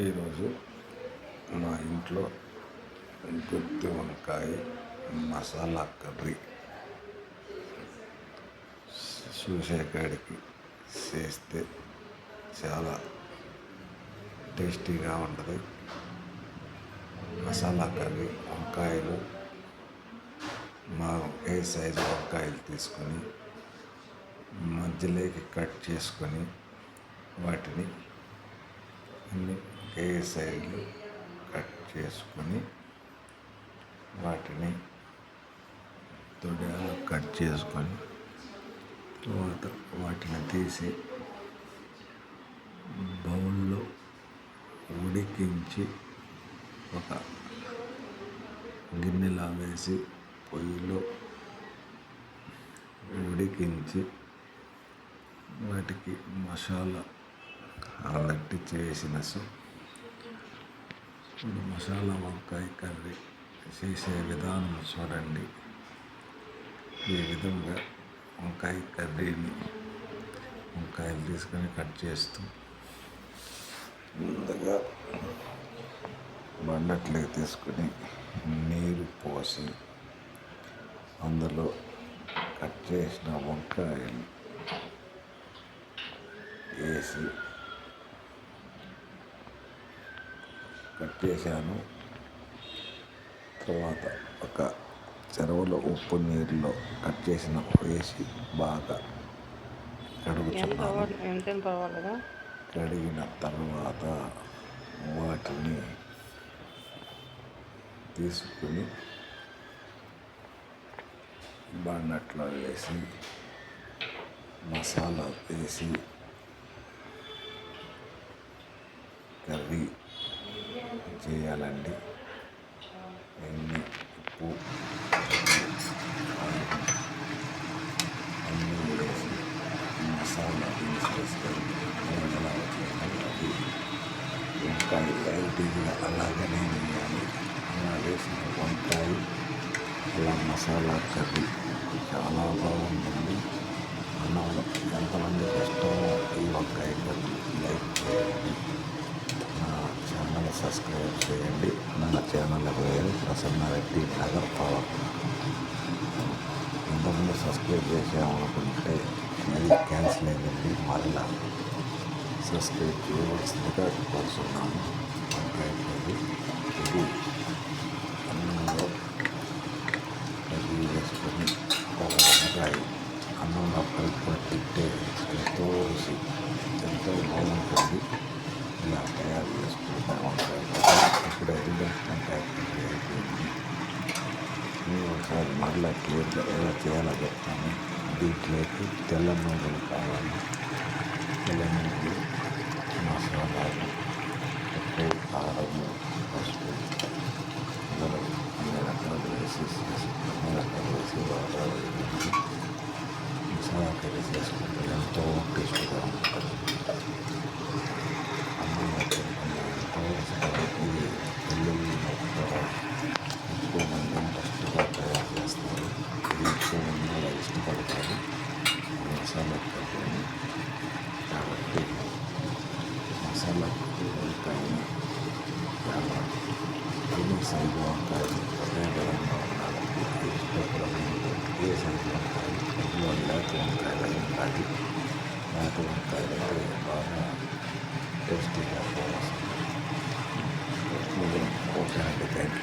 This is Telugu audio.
ఈరోజు మా ఇంట్లో గుత్తి వంకాయ మసాలా కర్రీ చూసేకాడికి చేస్తే చాలా టేస్టీగా ఉంటుంది. మసాలా కర్రీ వంకాయలు ఒకే సైజు వంకాయలు తీసుకొని మధ్యలోకి కట్ చేసుకొని వాటిని అన్ని ఒకే సైజు కట్ చేసుకొని వాటిని తొడియాలు కట్ చేసుకొని తర్వాత వాటిని తీసి బౌల్లో ఉడికించి ఒక గిన్నెలా వేసి పొయ్యిలో ఉడికించి వాటికి మసాలా అల్లట్టి చేసిన ఇప్పుడు మసాలా వంకాయ కర్రీ చేసే విధానం చూడండి. ఈ విధంగా వంకాయ కర్రీని వంకాయలు తీసుకొని కట్ చేస్తూ ముందుగా బండట్లోకి తీసుకొని నీరు పోసి అందులో కట్ చేసిన వంకాయలు వేసి కట్ చేశాను. తర్వాత ఒక చెరువులో ఉప్పు నీరులో కట్ చేసిన వేసి బాగా కడుగుతున్నాను. కడిగిన తర్వాత వాటిని తీసుకుని బండట్లో వేసి మసాలా వేసి కర్రీ చేయాలండి. ఎన్ని ఉప్పు అన్నీ వేసి మసాలా వేసేసుకొని ఎలా వచ్చిందంటే అది వంకాయ లైట్గా అలాగనే వేయాలి. అలా వేసిన వంకాయ అలా మసాలా కర్రీ చాలా బాగుంటుంది. అన్నంలో ఎంతమందికి ఇష్టమో ఈ వంకాయ కర్రీ లైక్ చేయండి. నా ఛానల్ సబ్స్క్రైబ్ చేయండి. నా ఛానల్ పేరు ప్రసన్నారెడ్డి నగర్ పవర్. ఇంతకుముందు సబ్స్క్రైబ్ చేసామనుకుంటే అది క్యాన్సిల్ అయిందండి. మరలా సబ్స్క్రైబ్ చేయవలసిందిగా కోరుతున్నాను. వంకాయ కర్రీ ఇది అన్నంలో కర్రీ వేసుకొని ఒక వంకాయ అన్నంలో కలుపుకొని తింటే ఎంతో బాగుంటుంది. ఇలా తయారు చేసుకుంటాం వంకాయ ఇప్పుడు వంకాయ కర్రీ అయిపోయింది. నేను ఒకసారి మరలా క్లియర్గా ఎలా చేయాలో చెప్తాను. దీంట్లోకి తెల్ల నువ్వులు కావాలి. తెల్ల నువ్వులు, మసాలాలు, ఉప్పు, కారము, పసుపు అందులో అన్ని రకాలు వేసి బాగా మసాలా కర్రీ చేసుకుంటే ఎంతో టేస్ట్గా ఉంటుంది. అన్నం ఎంతో ఇది వెల్లుల్లి ఎక్కువ మంది ఇంట్రెస్ట్గా తయారు చేస్తారు. ఇది ఎక్కువ మంది ఇష్టపడతారు మసాలా కర్రీని. కాబట్టి మసాలా వంకాయని చాలా ఎన్ని సైజు వంకాయలు ఒకే విధంగా ఉండాలంటే ఇష్టపడడం ఏ సైజు వంకాయలు అందులో లేత వంకాయలు ఉంటాయి. లేత వంకాయలు అయితే బాగా టేస్టీగా వస్తుంది. ఓకే అండి, థ్యాంక్ యూ.